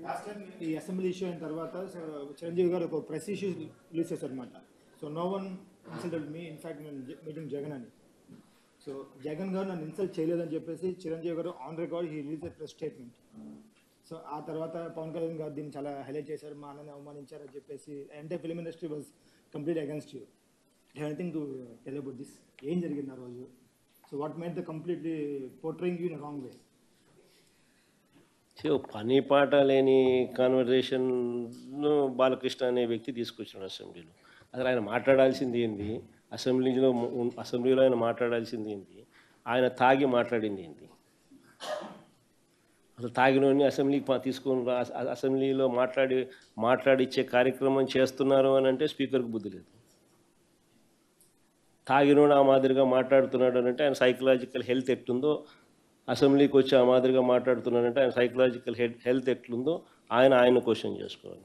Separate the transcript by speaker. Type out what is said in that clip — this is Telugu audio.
Speaker 1: లాస్ట్ టైం ఈ అసెంబ్లీ ఇష్యూ అయిన తర్వాత చిరంజీవి గారు ఒక ప్రెస్ ఇష్యూ రిలీజ్ చేశారనమాట. So no one insulted me, in fact నేను మీటింగ్ జగన్ అని. సో జగన్ గారు నన్ను ఇన్సల్ట్ చేయలేదని చెప్పేసి చిరంజీవి గారు on record he release a press statement. So ఆ తర్వాత పవన్ కళ్యాణ్ గారు దీన్ని చాలా హైలైట్ చేశారు, మా అన్నని అవమానించారు అని చెప్పేసి entire film industry was complete against you. Anything to tell about this? ఏం జరిగింది ఆ రోజు? So what made the completely portraying you in wrong way?
Speaker 2: పని పాట లేని కాన్వర్జేషన్ను బాలకృష్ణ అనే వ్యక్తి తీసుకొచ్చాడు అసెంబ్లీలో. అసలు ఆయన మాట్లాడాల్సింది ఏంది? అసెంబ్లీలో ఆయన మాట్లాడాల్సింది ఏంటి? ఆయన తాగి మాట్లాడింది ఏంటి? అసలు తాగినోని అసెంబ్లీకి తీసుకొని అసెంబ్లీలో మాట్లాడిచ్చే కార్యక్రమం చేస్తున్నారు అని అంటే స్పీకర్కి బుద్ధి లేదు. తాగినోడు ఆ మాదిరిగా మాట్లాడుతున్నాడు అని అంటే ఆయన సైకలాజికల్ హెల్త్ ఎట్లుందో, అసెంబ్లీకి వచ్చి ఆ మాదిరిగా మాట్లాడుతున్నాడంటే ఆయన సైకలాజికల్ హెల్త్ ఎట్లుందో ఆయన క్వశ్చన్ చేసుకోవాలి.